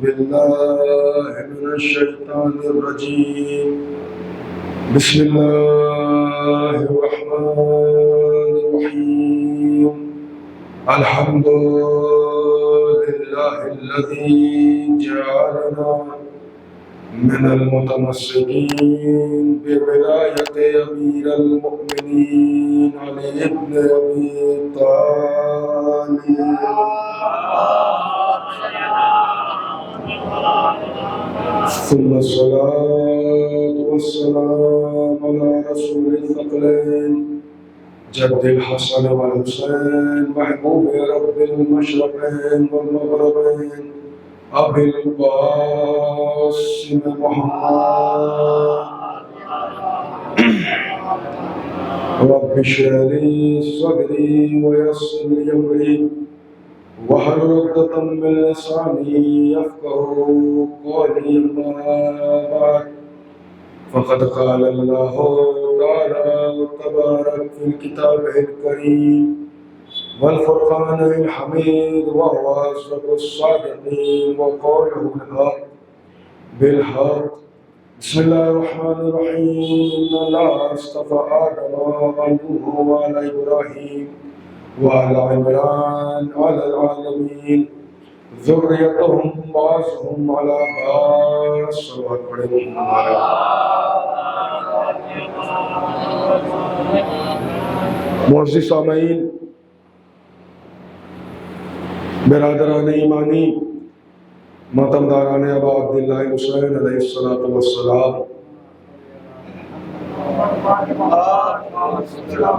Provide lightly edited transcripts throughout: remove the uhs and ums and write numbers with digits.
بالله من الشيطان الرجيم بسم الله الرحمن الرحيم الحمد لله الذي جعلنا من المتمسكين بولاية أمير المؤمنين علي بن أبي طالب ثم الصلاة والسلام على رسول الثقلين جد الحسن والحسين محبوب رب المشرقين والمغربين أبي القاسم محمد رب اشرح لي صدري ويسر لي أمري واحلل عقدة من لساني يفقهوا قولي أما بعد فقد قال الله تعالى تبارك في كتابه الكريم والفرقان الحميد وهو أصدق الصادقين وقوله الحق بالحق بسم الله الرحمن الرحيم إن الله اصطفى آدم ونوح وآل إبراهيم وعلى عمران على العالمين ذريتهم بعضهم على بعض صلوات پڑھیں معزز سامعین، برادران ایمانی، ماتمداران ابا عبداللہ حسین علیہ الصلوۃ والسلام،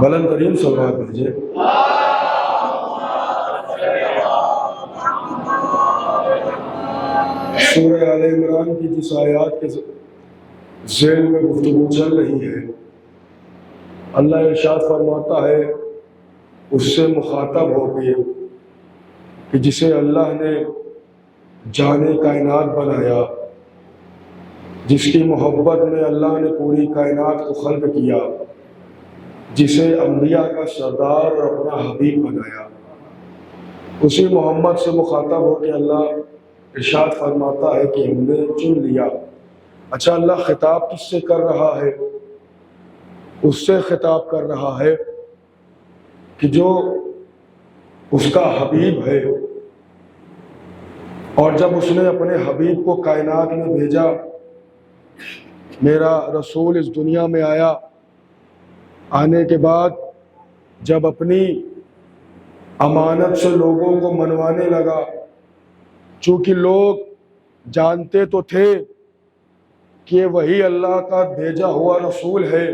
بلند ترین صلوات بھیجیں۔ سورہ آل عمران کی جس آیات کے ذیل میں گفتگو چل رہی ہے، اللہ ارشاد فرماتا ہے اس سے مخاطب ہو کے کہ جسے اللہ نے جان کائنات بنایا، جس کی محبت میں اللہ نے پوری کائنات کو خلق کیا، جسے انبیاء کا سردار اور اپنا حبیب بنایا، اسی محمد سے مخاطب ہو کے اللہ ارشاد فرماتا ہے کہ ہم نے چن لیا۔ اچھا، اللہ خطاب کس سے کر رہا ہے؟ اس سے خطاب کر رہا ہے کہ جو اس کا حبیب ہے، اور جب اس نے اپنے حبیب کو کائنات میں بھیجا، میرا رسول اس دنیا میں آیا، آنے کے بعد جب اپنی امانت سے لوگوں کو منوانے لگا، چونکہ لوگ جانتے تو تھے کہ وہی اللہ کا بھیجا ہوا رسول ہے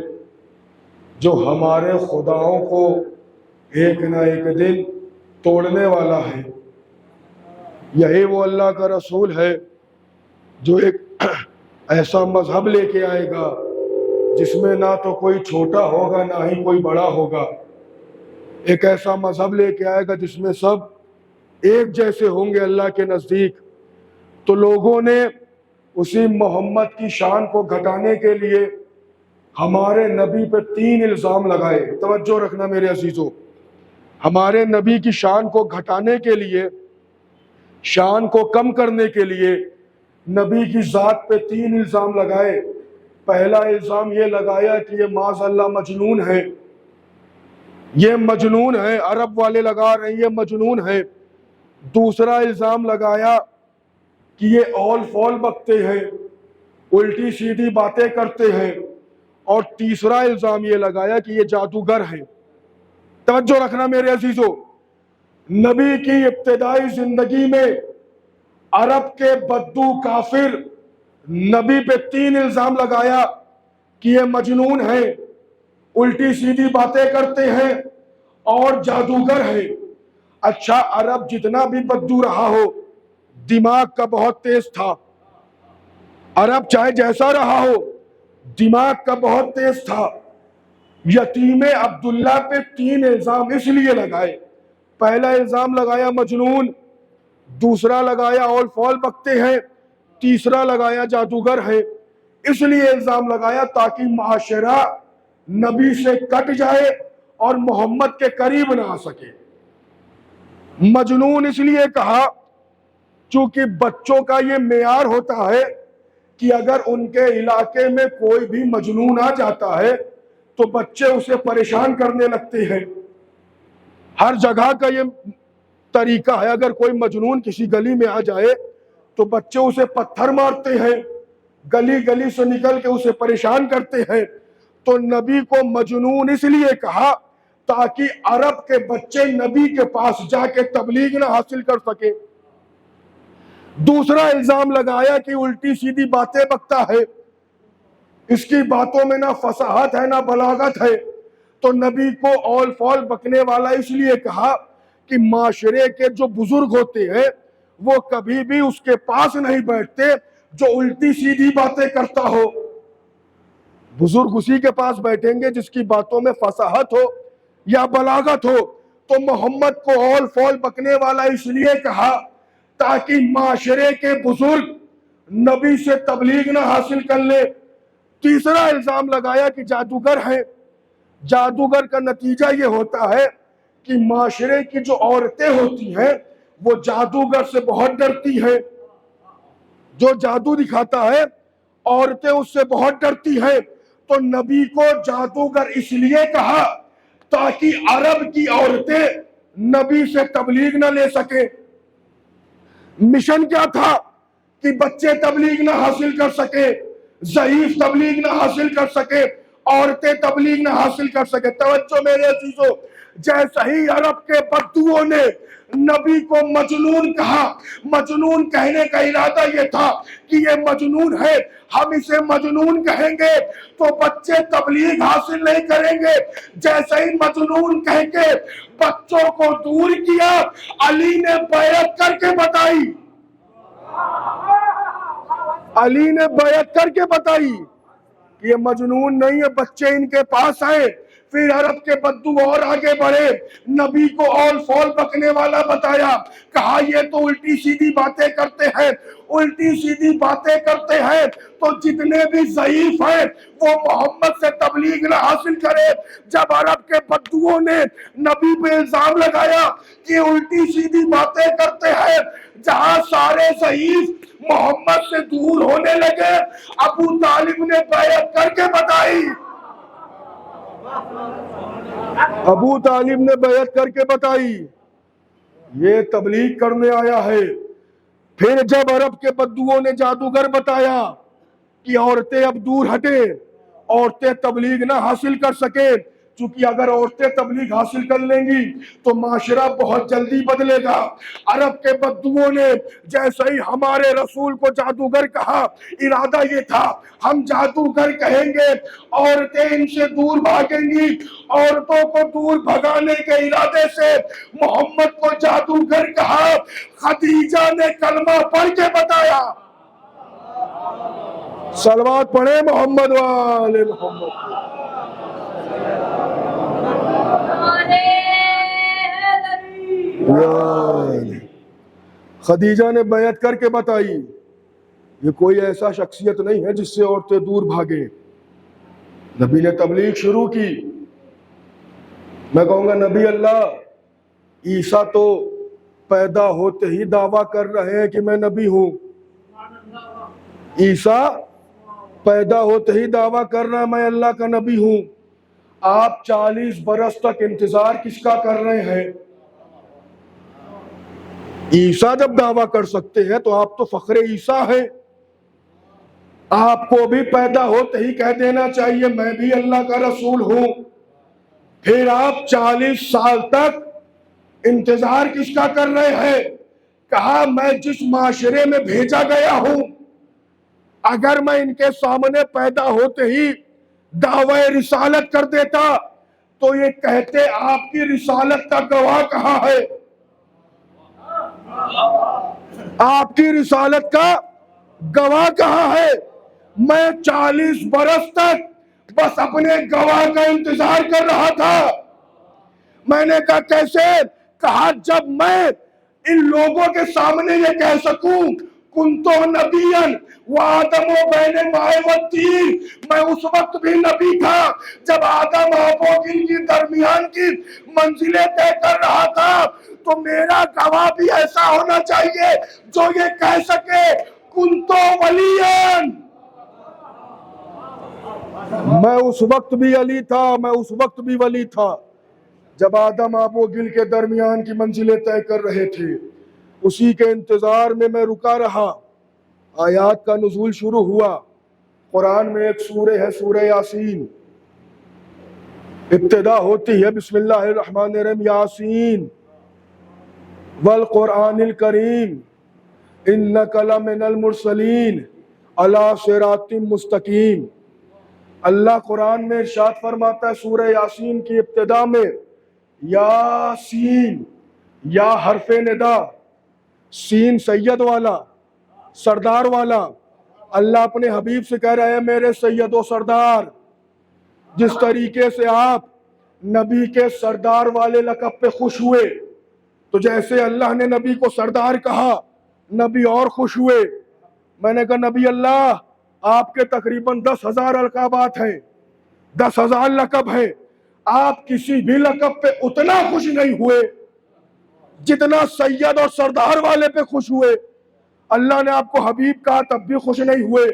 جو ہمارے خداؤں کو ایک نہ ایک دن توڑنے والا ہے، یہی وہ اللہ کا رسول ہے جو ایک ایسا مذہب لے کے آئے گا جس میں نہ تو کوئی چھوٹا ہوگا نہ ہی کوئی بڑا ہوگا، ایک ایسا مذہب لے کے آئے گا جس میں سب ایک جیسے ہوں گے اللہ کے نزدیک۔ تو لوگوں نے اسی محمد کی شان کو گھٹانے کے لیے ہمارے نبی پہ 3 الزام لگائے۔ توجہ رکھنا میرے عزیزوں، ہمارے نبی کی شان کو گھٹانے کے لیے، شان کو کم کرنے کے لیے نبی کی ذات پہ 3 الزام لگائے۔ پہلا الزام یہ لگایا کہ یہ معاذ اللہ مجنون ہے، یہ مجنون ہے، عرب والے لگا رہے ہیں یہ مجنون ہے۔ دوسرا الزام لگایا کہ یہ اول فول بکتے ہیں، الٹی سیدھی باتیں کرتے ہیں، اور تیسرا الزام یہ لگایا کہ یہ جادوگر ہیں۔ توجہ رکھنا میرے عزیزو، نبی کی ابتدائی زندگی میں عرب کے بدو کافر نبی پہ 3 الزام لگایا کہ یہ مجنون ہیں، الٹی سیدھی باتیں کرتے ہیں اور جادوگر ہیں۔ اچھا، عرب جتنا بھی بدو رہا ہو، دماغ کا بہت تیز تھا، عرب چاہے جیسا رہا ہو دماغ کا بہت تیز تھا۔ یتیم عبداللہ پہ 3 الزام اس لیے لگائے۔ پہلا الزام لگایا مجنون، دوسرا لگایا اول فول بکتے ہیں، تیسرا لگایا جادوگر ہے۔ اس لیے الزام لگایا تاکہ معاشرہ نبی سے کٹ جائے اور محمد کے قریب نہ آ سکے۔ مجنون اس لیے کہا چونکہ بچوں کا یہ معیار ہوتا ہے کہ اگر ان کے علاقے میں کوئی بھی مجنون آ جاتا ہے تو بچے اسے پریشان کرنے لگتے ہیں. ہر جگہ کا یہ طریقہ ہے. اگر کوئی مجنون کسی گلی میں آ جائے تو بچے اسے پتھر مارتے ہیں, گلی گلی سے نکل کے اسے پریشان کرتے ہیں. تو نبی کو مجنون اس لیے کہا تاکہ عرب کے بچے نبی کے پاس جا کے تبلیغ نہ حاصل کر سکے. دوسرا الزام لگایا کہ الٹی سیدھی باتیں بکتا ہے, اس کی باتوں میں نہ فصاحت ہے نہ بلاغت ہے. تو نبی کو اول فول بکنے والا اس لیے کہا کہ معاشرے کے جو بزرگ ہوتے ہیں وہ کبھی بھی اس کے پاس نہیں بیٹھتے جو الٹی سیدھی باتیں کرتا ہو. بزرگ اسی کے پاس بیٹھیں گے جس کی باتوں میں فصاحت ہو یا بلاغت ہو. تو محمد کو اول فول بکنے والا اس لیے کہا تاکہ معاشرے کے بزرگ نبی سے تبلیغ نہ حاصل کر لے. تیسرا الزام لگایا کہ جادوگر ہیں. جادوگر کا نتیجہ یہ ہوتا ہے کہ معاشرے کی جو عورتیں ہوتی ہیں وہ جادوگر سے بہت ڈرتی ہیں. جو جادو دکھاتا ہے عورتیں اس سے بہت ڈرتی ہیں. تو نبی کو جادوگر اس لیے کہا تاکہ عرب کی عورتیں نبی سے تبلیغ نہ لے سکیں. مشن کیا تھا کہ بچے تبلیغ نہ حاصل کر سکے, ضعیف تبلیغ نہ حاصل کر سکے, عورتیں تبلیغ نہ حاصل کر سکے. توجہ میرے عزیزو, جیسا ہی عرب کے بدوؤں نے نبی کو مجنون کہا, مجنون کہنے کا ارادہ یہ تھا کہ یہ مجنون ہے, ہم اسے مجنون کہیں گے تو بچے تبلیغ حاصل نہیں کریں گے. جیسے ہی مجنون کہہ کے بچوں کو دور کیا, علی نے بیعت کر کے بتائی, علی نے بیعت کر کے بتائی کہ یہ مجنون نہیں ہے, بچے ان کے پاس آئے. پھر عرب کے بدو اور آگے بڑھے, نبی کو اول فول بکنے والا بتایا, کہا یہ تو الٹی سیدھی باتیں کرتے ہیں, الٹی سیدھی باتیں کرتے ہیں تو جتنے بھی ضعیف ہیں وہ محمد سے تبلیغ نہ حاصل کرے. جب عرب کے بدوؤں نے نبی پہ الزام لگایا کہ الٹی سیدھی باتیں کرتے ہیں, جہاں سارے ضعیف محمد سے دور ہونے لگے, ابو طالب نے بیعت کر کے بتائی. ابو طالب نے بیعت کر کے بتائی یہ تبلیغ کرنے آیا ہے. پھر جب عرب کے بدوؤں نے جادوگر بتایا کہ عورتیں اب دور ہٹیں, عورتیں تبلیغ نہ حاصل کر سکیں, چونکہ اگر عورتیں تبلیغ حاصل کر لیں گی تو معاشرہ بہت جلدی بدلے گا. عرب کے بدوؤں نے جیسے ہی ہمارے رسول کو جادوگر کہا, ارادہ یہ تھا ہم جادوگر کہیں گے, عورتیں ان سے دور بھاگیں گی. عورتوں کو دور بھگانے کے ارادے سے محمد کو جادوگر کہا. خدیجہ نے کلمہ پڑھ کے بتایا. صلوات پڑھیں محمد والے محمد. خدیجہ نے بیعت کر کے بتائی. یہ کوئی ایسا شخصیت نہیں ہے جس سے عورتیں دور بھاگیں. نبی نے تبلیغ شروع کی. میں کہوں گا نبی اللہ, عیسیٰ تو پیدا ہوتے ہی دعویٰ کر رہے ہیں کہ میں نبی ہوں. عیسیٰ پیدا ہوتے ہی دعویٰ کر رہا ہے میں اللہ کا نبی ہوں. آپ 40 برس تک انتظار کس کا کر رہے ہیں؟ عیسیٰ جب دعویٰ کر سکتے ہیں تو آپ تو فخر عیسیٰ ہیں. آپ کو بھی پیدا ہوتے ہی کہہ دینا چاہیے میں بھی اللہ کا رسول ہوں. پھر آپ 40 سال تک انتظار کس کا کر رہے ہیں؟ کہا میں جس معاشرے میں بھیجا گیا ہوں اگر میں ان کے سامنے پیدا ہوتے ہی دعوی رسالت کر دیتا تو یہ کہتے آپ کی رسالت کا گواہ کہاں ہے؟ آپ کی رسالت کا گواہ کہاں ہے؟ میں 40 برس تک بس اپنے گواہ کا انتظار کر رہا تھا. میں نے کہا کیسے؟ کہا جب میں ان لوگوں کے سامنے یہ کہہ سکوں کنتو نبیًا وآدم بین الماء والطین, میں اس وقت بھی نبی تھا جب آدم آب و گل کی درمیان کی منزلیں طے کر رہا تھا. تو میرا گواہ بھی ایسا ہونا چاہیے جو یہ کہہ سکے کنتو ولیاً، میں اس وقت بھی علی تھا، میں اس وقت بھی ولی تھا جب آدم آب و گل کے درمیان کی منزلیں طے کر رہے تھے، اسی کے انتظار میں رکا رہا۔ آیات کا نزول شروع ہوا۔ قرآن میں ایک سورہ ہے سورہ یاسین، ابتدا ہوتی ہے بسم اللہ الرحمن الرحیم، یاسین والقرآن الکریم انک لمن المرسلین علی صراط مستقیم۔ اللہ قرآن میں ارشاد فرماتا ہے سورہ یاسین کی ابتدا میں، یاسین، یا حرف ندا، سین سید والا، سردار والا۔ اللہ اپنے حبیب سے کہہ رہے ہیں میرے سید و سردار، جس طریقے سے آپ نبی کے سردار والے لقب پہ خوش ہوئے، تو جیسے اللہ نے نبی کو سردار کہا، نبی اور خوش ہوئے۔ میں نے کہا نبی اللہ، آپ کے تقریباً 10,000 القابات ہیں، 10,000 لقب ہیں، آپ کسی بھی لقب پہ اتنا خوش نہیں ہوئے جتنا سید اور سردار والے پہ خوش ہوئے۔ اللہ نے آپ کو حبیب کہا تب بھی خوش نہیں ہوئے،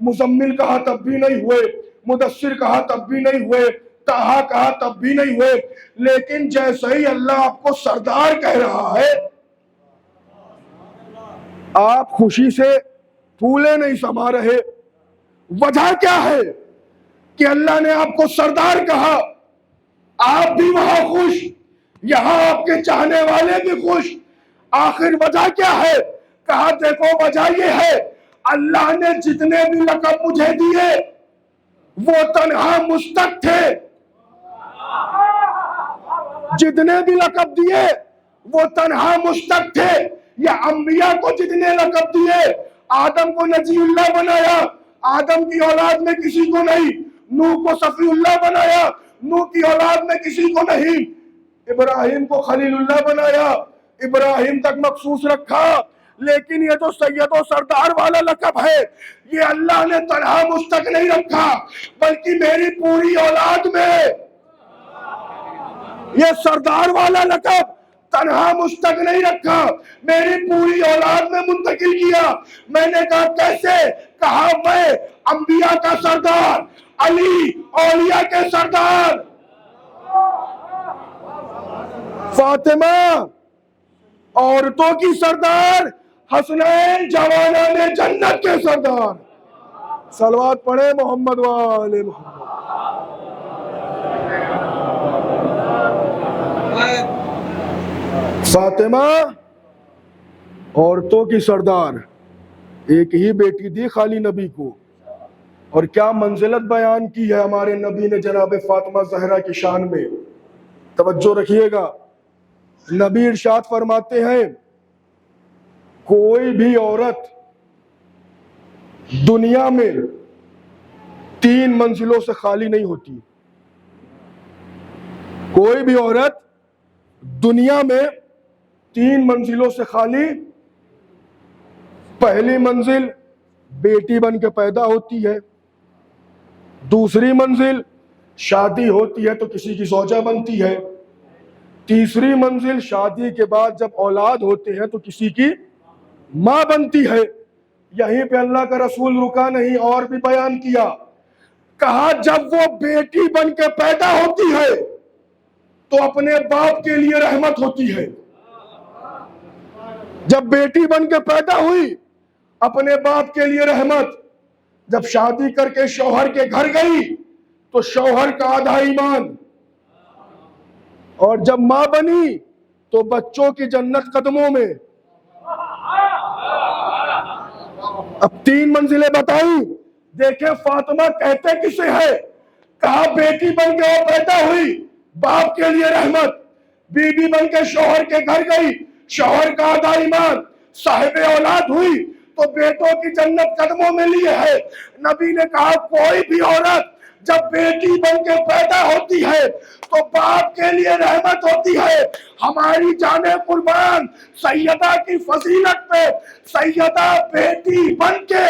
مزمل کہا تب بھی نہیں ہوئے، مدثر کہا تب بھی نہیں ہوئے، طٰہٰ کہا تب بھی نہیں ہوئے، لیکن جیسے ہی اللہ آپ کو سردار کہہ رہا ہے، آپ خوشی سے پھولے نہیں سما رہے۔ وجہ کیا ہے کہ اللہ نے آپ کو سردار کہا، آپ بھی وہاں خوش، یہاں آپ کے چاہنے والے بھی خوش۔ آخر وجہ کیا ہے؟ کہا دیکھو وجہ یہ ہے، اللہ نے جتنے بھی لقب مجھے دیے وہ تنہا مستق تھے، جتنے بھی لقب دیے وہ تنہا مستق تھے۔ یا انبیاء کو جتنے لقب دیے، آدم کو نجی اللہ بنایا، آدم کی اولاد میں کسی کو نہیں، نوح کو صفی اللہ بنایا، نوح کی اولاد میں کسی کو نہیں، ابراہیم کو خلیل اللہ بنایا، ابراہیم تک مخصوص رکھا، لیکن یہ جو سید و سردار والا لقب ہے یہ اللہ نے تنہا مستق نہیں رکھا، بلکہ میری پوری اولاد میں یہ سردار والا لقب تنہا مستق نہیں رکھا، میری پوری اولاد میں منتقل کیا۔ میں نے کہا کیسے؟ کہا میں انبیاء کا سردار، علی اولیاء کے سردار، فاطمہ عورتوں کی سردار، حسنین جوانان جنت کے سردار۔ صلوات پڑھے محمد وآل محمد۔ فاطمہ عورتوں کی سردار، ایک ہی بیٹی دی خالی نبی کو، اور کیا منزلت بیان کی ہے ہمارے نبی نے جناب فاطمہ زہرا کی شان میں۔ توجہ رکھیے گا، نبی ارشاد فرماتے ہیں کوئی بھی عورت دنیا میں 3 منزلوں سے خالی نہیں ہوتی۔ کوئی بھی عورت دنیا میں 3 منزلوں سے خالی، پہلی منزل بیٹی بن کے پیدا ہوتی ہے، دوسری منزل شادی ہوتی ہے تو کسی کی زوجہ بنتی ہے، تیسری منزل شادی کے بعد جب اولاد ہوتے ہیں تو کسی کی ماں بنتی ہے۔ یہیں پہ اللہ کا رسول رکا نہیں، اور بھی بیان کیا، کہا جب وہ بیٹی بن کے پیدا ہوتی ہے تو اپنے باپ کے لیے رحمت ہوتی ہے۔ جب بیٹی بن کے پیدا ہوئی اپنے باپ کے لیے رحمت، جب شادی کر کے شوہر کے گھر گئی تو شوہر کا آدھا ایمان، اور جب ماں بنی تو بچوں کی جنت قدموں میں۔ اب 3 منزلیں بتائیں، دیکھیں فاطمہ کہتے کسے ہے؟ کہا بیٹی بن کے وہ پیدا ہوئی، باپ کے لیے رحمت، بی بی بن کے شوہر کے گھر گئی، شوہر کا آدھا ایمان، صاحب اولاد ہوئی تو بیٹوں کی جنت قدموں میں لیے ہے۔ نبی نے کہا کوئی بھی عورت جب بیٹی بن کے پیدا ہوتی ہے تو باپ کے لیے رحمت ہوتی ہے۔ ہماری جان قربان سیدہ کی فضیلت پہ سیدہ بیٹی بن کے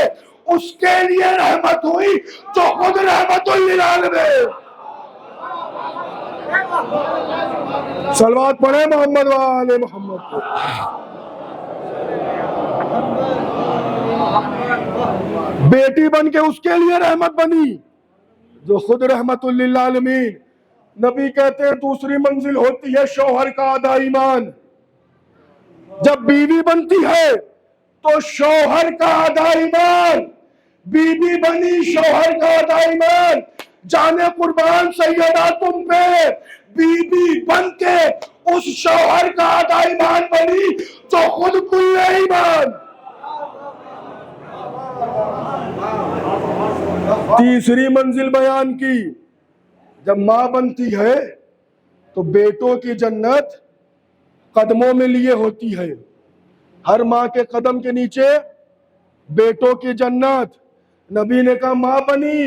اس کے لیے رحمت ہوئی جو خود رحمت للعالمین۔ صلوات پڑھے محمد والے محمد کو۔ بیٹی بن کے اس کے لیے رحمت بنی جو خود رحمت للعالمین۔ نبی کہتے ہیں دوسری منزل ہوتی ہے شوہر کا آدھا ایمان۔ جب بیوی بنتی ہے تو شوہر کا آدھا ایمان، بیوی بنی شوہر کا آدھا ایمان۔ جانے قربان سیدہ تم پہ بیوی بن کے اس شوہر کا آدھا ایمان بنی جو خود کل ایمان۔ تیسری منزل بیان کی، جب ماں بنتی ہے تو بیٹوں کی جنت قدموں میں لیے ہوتی ہے۔ ہر ماں کے قدم کے نیچے بیٹوں کی جنت۔ نبی نے کہا ماں بنی،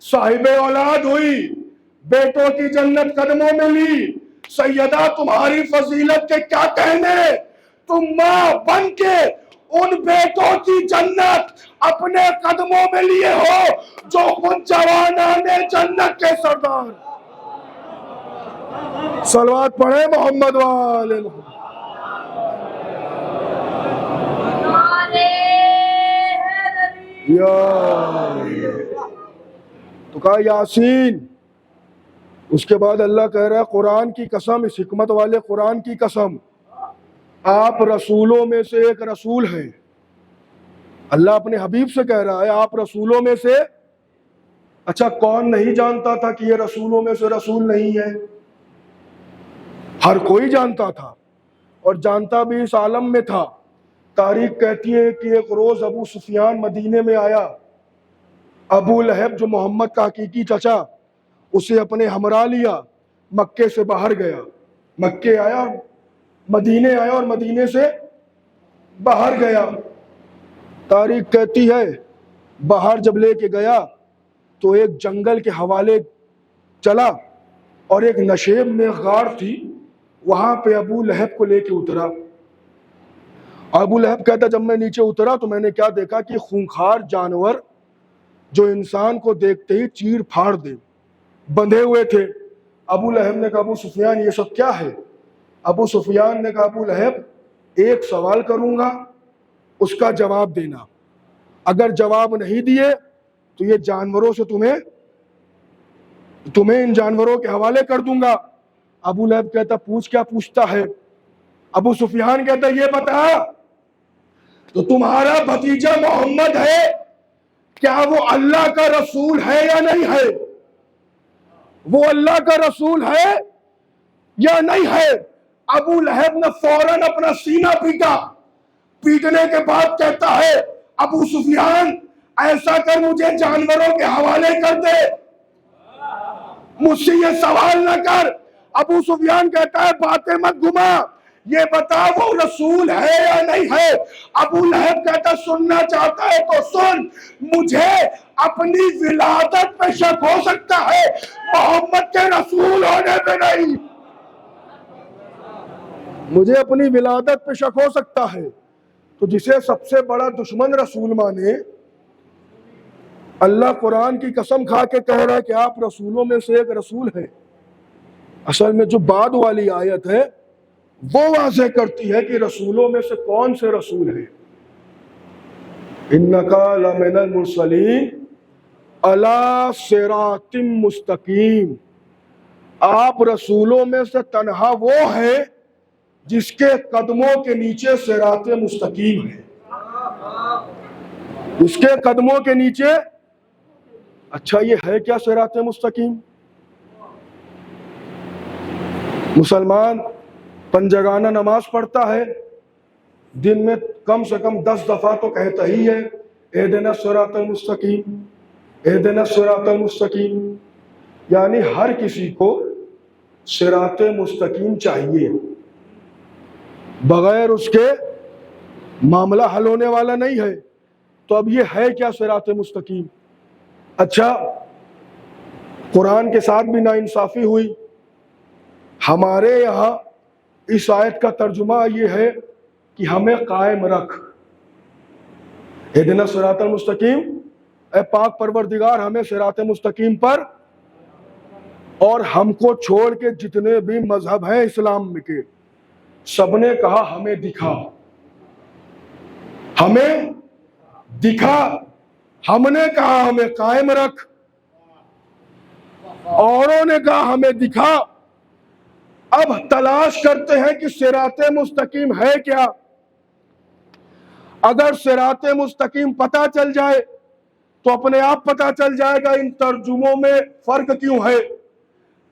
صاحب اولاد ہوئی، بیٹوں کی جنت قدموں میں لی۔ سیدہ تمہاری فضیلت کے کیا کہنے، تم ماں بن کے ان بیٹوں کی جنت اپنے قدموں میں لیے ہو جو خود جوانان جنت کے سردار۔ صلوات پڑھے محمد والے محمد۔ تو کہا یاسین۔ اس کے بعد اللہ کہہ رہا ہے قرآن کی قسم، اس حکمت والے قرآن کی قسم، آپ رسولوں میں سے ایک رسول ہیں۔ اللہ اپنے حبیب سے کہہ رہا ہے آپ رسولوں میں سے۔ اچھا کون نہیں جانتا تھا کہ یہ رسولوں میں سے رسول نہیں ہے؟ ہر کوئی جانتا تھا، اور جانتا بھی اس عالم میں تھا۔ تاریخ کہتی ہے کہ ایک روز ابو سفیان مدینے میں آیا۔ ابو لہب جو محمد کا حقیقی چچا، اسے اپنے ہمراہ لیا، مکے سے باہر گیا۔ مکے آیا، مدینے آیا اور مدینے سے باہر گیا۔ تاریخ کہتی ہے باہر جب لے کے گیا تو ایک جنگل کے حوالے چلا، اور ایک نشیب میں غار تھی، وہاں پہ ابو لہب کو لے کے اترا۔ ابو لہب کہتا جب میں نیچے اترا تو میں نے کیا دیکھا کہ خونخوار جانور جو انسان کو دیکھتے ہی چیر پھاڑ دے بندھے ہوئے تھے۔ ابو لہب نے کہا ابو سفیان یہ سب کیا ہے؟ ابو سفیان نے کہا ابو لہب ایک سوال کروں گا، اس کا جواب دینا، اگر جواب نہیں دیے تو یہ جانوروں سے تمہیں ان جانوروں کے حوالے کر دوں گا۔ ابو لہب کہتا پوچھ، کیا پوچھتا ہے؟ ابو سفیان کہتا یہ بتا تو تمہارا بھتیجا محمد ہے، کیا وہ اللہ کا رسول ہے یا نہیں ہے؟ وہ اللہ کا رسول ہے یا نہیں ہے؟ ابو لہب نے فوراً اپنا سینہ پیٹا، پیٹنے کے بعد کہتا ہے ابو سفیان ایسا کر مجھے جانوروں کے حوالے کر دے، مجھ سے یہ سوال نہ کر۔ ابو سفیان کہتا ہے باتیں مت گھما، یہ بتا وہ رسول ہے یا نہیں ہے؟ ابو لہب کہتا سننا چاہتا ہے تو سن، مجھے اپنی ولادت پہ شک ہو سکتا ہے، محمد کے رسول ہونے پہ نہیں۔ مجھے اپنی ولادت پہ شک ہو سکتا ہے۔ تو جسے سب سے بڑا دشمن رسول مانے، اللہ قرآن کی قسم کھا کے کہہ رہا ہے کہ آپ رسولوں میں سے ایک رسول ہیں۔ اصل میں جو بعد والی آیت ہے وہ واضح کرتی ہے کہ رسولوں میں سے کون سے رسول ہیں۔ اِنَّكَ لَمِنَ الْمُرْسَلِينَ عَلَىٰ صِرَاطٍ مُسْتَقِيمٍ، آپ رسولوں میں سے تنہا وہ ہے جس کے قدموں کے نیچے صراط مستقیم ہے۔ اس کے قدموں کے نیچے، اچھا یہ ہے کیا صراط مستقیم؟ مسلمان پنجگانہ نماز پڑھتا ہے، دن میں کم سے کم 10 دفعہ تو کہتا ہی ہے اہدنا الصراط المستقیم، اہدنا الصراط المستقیم، یعنی ہر کسی کو صراط مستقیم چاہیے، بغیر اس کے معاملہ حل ہونے والا نہیں ہے۔ تو اب یہ ہے کیا صراط مستقیم؟ اچھا قرآن کے ساتھ بھی ناانصافی ہوئی۔ ہمارے یہاں اس آیت کا ترجمہ یہ ہے کہ ہمیں قائم رکھ، اہدنا الصراط المستقیم، اے پاک پروردگار ہمیں صراط مستقیم پر اور ہم کو چھوڑ کے جتنے بھی مذہب ہیں اسلام میں کے، سب نے کہا ہمیں دکھا، ہمیں دکھا۔ ہم نے کہا ہمیں قائم رکھ، اوروں نے کہا ہمیں دکھا۔ اب تلاش کرتے ہیں کہ صراط مستقیم ہے کیا۔ اگر صراط مستقیم پتہ چل جائے تو اپنے آپ پتہ چل جائے گا ان ترجموں میں فرق کیوں ہے۔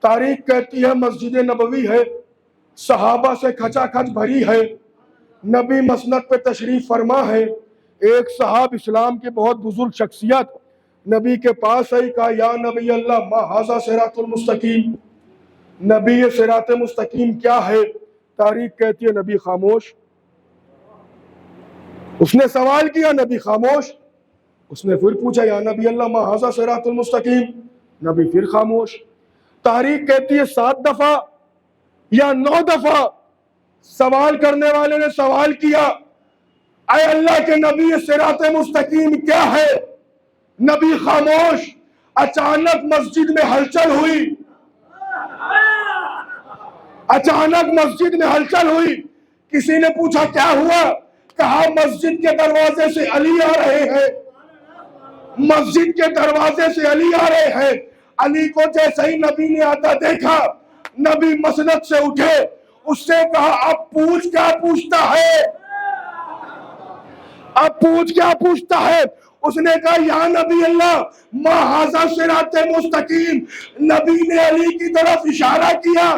تاریخ کہتی ہے مسجد نبوی ہے، صحابہ سے کھچا کھچ بھری ہے، نبی مسند پہ تشریف فرما ہے۔ ایک صاحب اسلام کی بہت بزرگ شخصیت نبی کے پاس آئی، کہا یا نبی اللہ ما ھذا صراط المستقیم، نبی یہ صراط مستقیم کیا ہے؟ تاریخ کہتی ہے نبی خاموش۔ اس نے سوال کیا، نبی خاموش۔ اس نے پھر پوچھا یا نبی اللہ ما ھذا صراط المستقیم، نبی پھر خاموش۔ تاریخ کہتی ہے 7 دفعہ یا 9 دفعہ سوال کرنے والے نے سوال کیا، اے اللہ کے نبی صراط مستقیم کیا ہے؟ نبی خاموش۔ اچانک مسجد میں ہلچل ہوئی، اچانک مسجد میں ہلچل ہوئی۔ کسی نے پوچھا کیا ہوا؟ کہا مسجد کے دروازے سے علی آ رہے ہیں، مسجد کے دروازے سے علی آ رہے ہیں۔ علی کو جیسے ہی نبی نے آتا دیکھا، نبی مسند سے اٹھے، اس سے کہا اب پوچھ کیا پوچھتا ہے، اب پوچھ کیا پوچھتا ہے؟ اس نے کہا یا نبی اللہ ما ھذا صراط مستقیم۔ نبی نے علی کی طرف اشارہ کیا،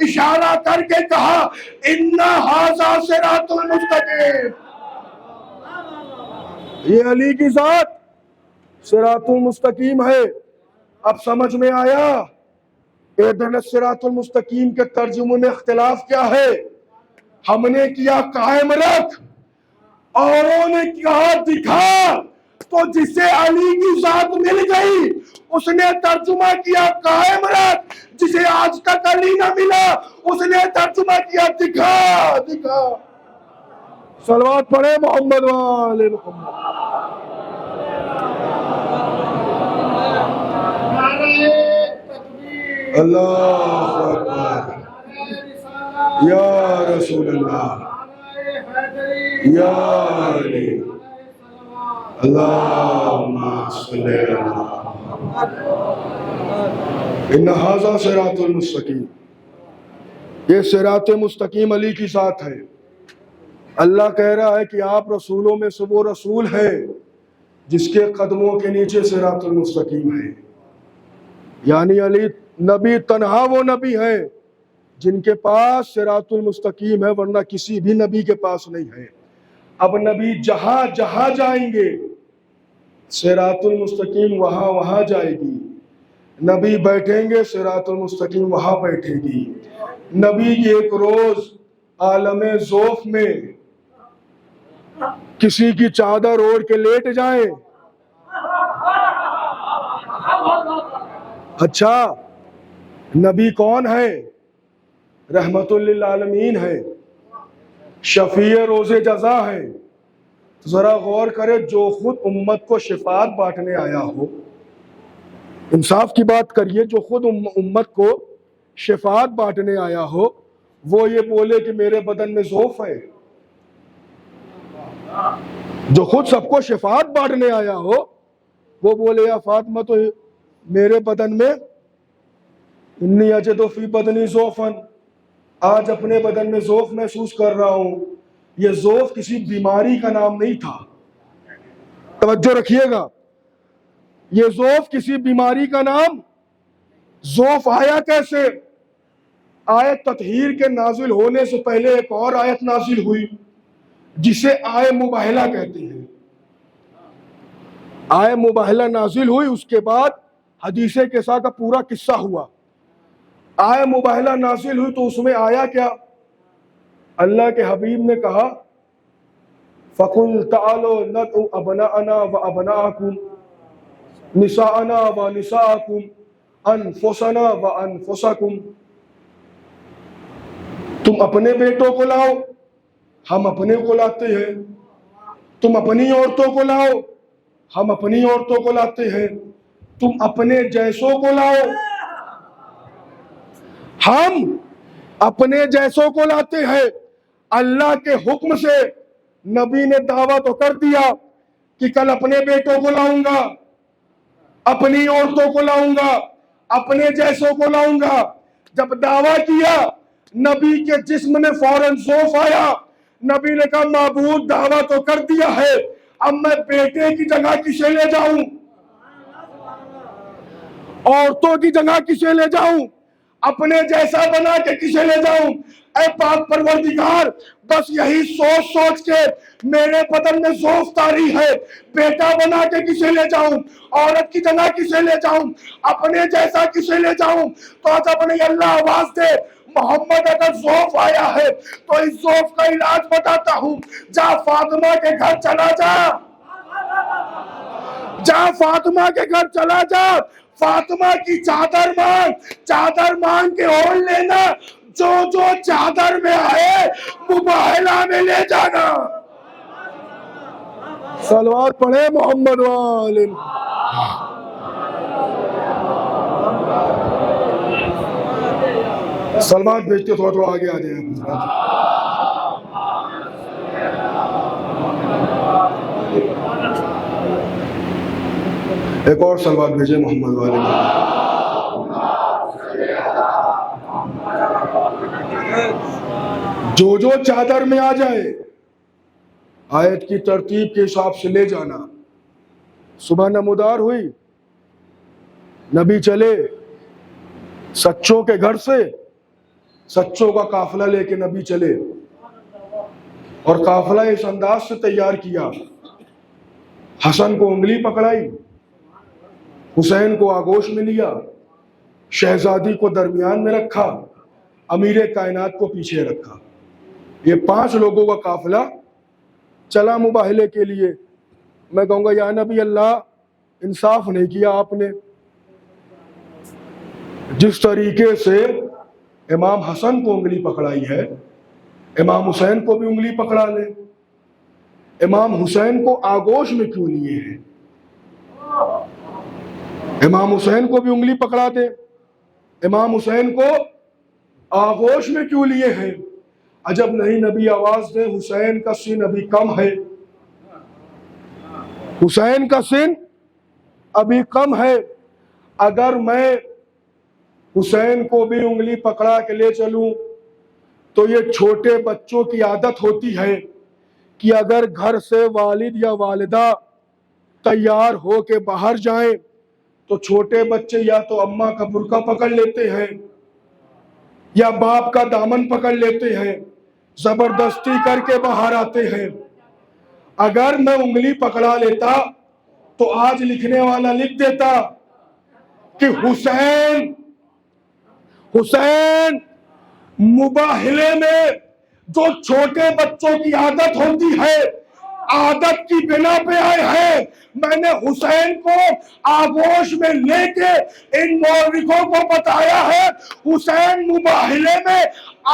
اشارہ کر کے کہا ان ھذا صراط المستقیم۔ یہ علی کی ذات صراط المستقیم ہے۔ اب سمجھ میں آیا اہدنا الصراط المستقیم کے ترجموں میں اختلاف کیا ہے؟ ہم نے کیا قائم رکھ، اوروں نے کہا دکھا۔ تو جسے علی کی ذات مل گئی اس نے ترجمہ کیا قائم رکھ، جسے آج تک علی نہ ملا اس نے ترجمہ کیا دکھا دکھا۔ صلوات پڑھے محمد وآل محمد۔ اللہ اکبر، یا رسول اللہ، یا علی، اللہم صلی اللہ۔ ان ھذا صراط المستقیم، یہ صراط مستقیم علی کی ذات ہے۔ اللہ کہہ رہا ہے کہ آپ رسولوں میں سے وہ رسول ہے جس کے قدموں کے نیچے صراط المستقیم ہے۔ یعنی علی نبی تنہا وہ نبی ہے جن کے پاس صراط المستقیم ہے، ورنہ کسی بھی نبی کے پاس نہیں ہے۔ اب نبی جہاں جہاں جائیں گے صراط المستقیم وہاں وہاں جائے گی، نبی بیٹھیں گے صراط المستقیم وہاں بیٹھے گی۔ نبی ایک روز عالم ذوف میں کسی کی چادر اوڑھ کے لیٹ جائیں، اچھا نبی کون ہے؟ رحمت للعالمین ہے، شفیع روز جزا ہے۔ ذرا غور کرے، جو خود امت کو شفاعت بانٹنے آیا ہو، انصاف کی بات کریے، جو خود امت کو شفاعت بانٹنے آیا ہو وہ یہ بولے کہ میرے بدن میں ذوف ہے؟ جو خود سب کو شفاعت بانٹنے آیا ہو وہ بولے یا فاطمہ تو میرے بدن میں انی اجد فی بدنی ذوفن، آج اپنے بدن میں ذوف محسوس کر رہا ہوں۔ یہ ذوف کسی بیماری کا نام نہیں تھا، توجہ رکھیے گا، یہ ذوف کسی بیماری کا نام۔ ذوف آیا کیسے؟ آیت تطہیر کے نازل ہونے سے پہلے ایک اور آیت نازل ہوئی جسے آیہ مباہلہ کہتے ہیں۔ آیہ مباہلہ نازل ہوئی، اس کے بعد حدیث قصہ کا پورا قصہ ہوا۔ آیہ مباہلہ نازل ہوئی تو اس میں آیا کیا؟ اللہ کے حبیب نے کہا فَقُلْ تَعَالَوْا نَدْعُ أَبْنَاءَنَا وَأَبْنَاءَكُمْ نِسَاءَنَا وَنِسَاءَكُمْ أَنفُسَنَا وَأَنفُسَكُمْ، تم اپنے بیٹوں کو لاؤ، ہم اپنے کو لاتے ہیں، تم اپنی عورتوں کو لاؤ، ہم اپنی عورتوں کو لاتے ہیں، تم اپنے جیسوں کو لاؤ، ہم اپنے جیسوں کو لاتے ہیں اللہ کے حکم سے. نبی نے دعویٰ تو کر دیا کہ کل اپنے بیٹوں کو لاؤں گا, اپنی عورتوں کو لاؤں گا, اپنے جیسوں کو لاؤں گا. جب دعویٰ کیا نبی کے جسم میں فوراً ذوف آیا. نبی نے کہا معبود دعویٰ تو کر دیا ہے, اب میں بیٹے کی جگہ کسے لے جاؤں, عورتوں کی جگہ کسے لے جاؤں, اپنے جیسا بنا کے کسے لے جاؤں. اے پاک پروردگار, بس یہی سوچ سوچ کے میرے بدن میں ذوف طاری ہے. بیٹا بنا کے کسے لے جاؤں, عورت کی جگہ کسے لے جاؤں, اپنے جیسا کسے لے جاؤں. تو جب نہیں اللہ آواز دے محمد اگر ذوف آیا ہے تو اس ذوف کا علاج بتاتا ہوں. جا فاطمہ کے گھر چلا جا, جا فاطمہ کے گھر چلا جا, فاطمہ کی چادر مانگ, چادر مانگ کے اوڑھ لینا, جو جو چادر میں آئے مباہلہ میں لے جانا. صلوات پڑھے محمد والے. سلوات بھیجتے تھوڑا تھوڑا آگے آ جائیں. ایک اور سلوات بھیجے محمد والے. جو جو چادر میں آ جائے آیت کی ترتیب کے حساب سے لے جانا. صبح نمودار ہوئی, نبی چلے سچوں کے گھر سے, سچوں کا قافلہ لے کے نبی چلے, اور قافلہ اس انداز سے تیار کیا. حسن کو انگلی پکڑائی, حسین کو آغوش میں لیا, شہزادی کو درمیان میں رکھا, امیر کائنات کو پیچھے رکھا. یہ 5 لوگوں کا قافلہ چلا مباہلے کے لیے. میں کہوں گا یا نبی اللہ, انصاف نہیں کیا آپ نے. جس طریقے سے امام حسن کو انگلی پکڑائی ہے, امام حسین کو بھی انگلی پکڑا لے. امام حسین کو آغوش میں کیوں لیے ہیں؟ امام حسین کو بھی انگلی پکڑا دے, امام حسین کو آغوش میں کیوں لیے ہیں؟ عجب نہیں نبی آواز دے حسین کا سن ابھی کم ہے, حسین کا سن ابھی کم ہے. اگر میں حسین کو بھی انگلی پکڑا کے لے چلوں تو یہ چھوٹے بچوں کی عادت ہوتی ہے کہ اگر گھر سے والد یا والدہ تیار ہو کے باہر جائیں تو چھوٹے بچے یا تو اماں کا برقع پکڑ لیتے ہیں یا باپ کا دامن پکڑ لیتے ہیں, زبردستی کر کے باہر آتے ہیں. اگر میں انگلی پکڑا لیتا تو آج لکھنے والا لکھ دیتا کہ حسین مباہلے میں جو چھوٹے بچوں کی عادت ہوتی ہے, عادت کی بنا پہ آئے ہیں. میں نے حسین کو آغوش میں لے کے ان مورخوں کو بتایا ہے حسین مباہلے میں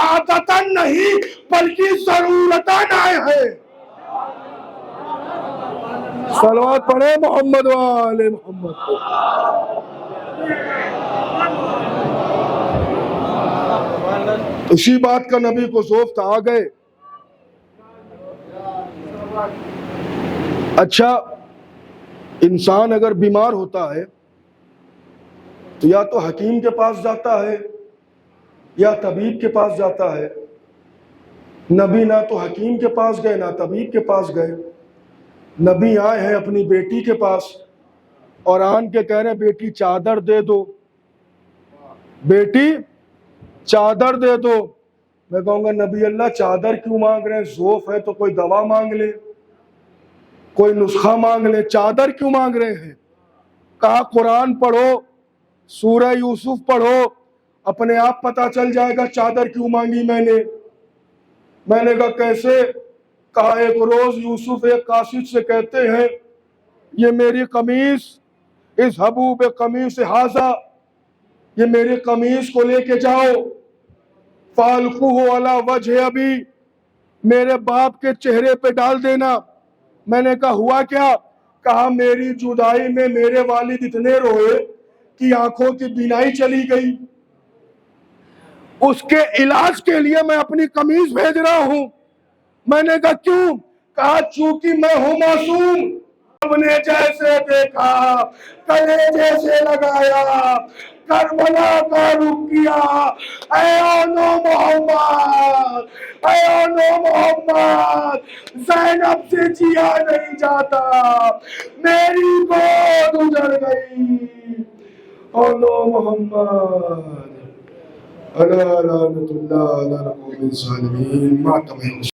عادتاً نہیں بلکہ ضرورتاً آئے ہیں. صلوات پڑھے محمد والے محمد کو. اسی بات کا نبی کو ذوف تھا, آ گئے. اچھا, انسان اگر بیمار ہوتا ہے تو یا تو حکیم کے پاس جاتا ہے یا طبیب کے پاس جاتا ہے. نبی نہ تو حکیم کے پاس گئے نہ طبیب کے پاس گئے. نبی آئے ہیں اپنی بیٹی کے پاس اور آن کے کہہ رہے ہیں بیٹی چادر دے دو, بیٹی چادر دے دو. میں کہوں گا نبی اللہ چادر کیوں مانگ رہے ہیں؟ ذوف ہے تو کوئی دوا مانگ لے, کوئی نسخہ مانگ لے, چادر کیوں مانگ رہے ہیں؟ کہا قرآن پڑھو, سورہ یوسف پڑھو, اپنے آپ پتا چل جائے گا چادر کیوں مانگی میں نے. میں نے کہا کیسے؟ کہا ایک روز یوسف ایک قاصد سے کہتے ہیں یہ میری قمیص, اذهبوا بقمیص ھذا, یہ میری قمیص کو لے کے جاؤ, فالقوہ علی وجہ ابی, میرے باپ کے چہرے پہ ڈال دینا. میں نے کہا ہوا کیا؟ کہا میری جدائی میں میرے والد اتنے روئے کہ آنکھوں کی بینائی چلی گئی. اس کے علاج کے لیے میں اپنی قمیض بھیج رہا ہوں۔ میں نے کہا کیوں؟ کہا چونکہ میں ہوں معصوم، رب نے جیسے دیکھا کلے جیسے لگایا، کربلا کا رخ کیا، اے آنو محمد، اے آنو محمد، زینب سے جیا نہیں جاتا، میری گود اجڑ گئی، آنو محمد، الا لعنت اللہ علی القوم الظالمین، ماتم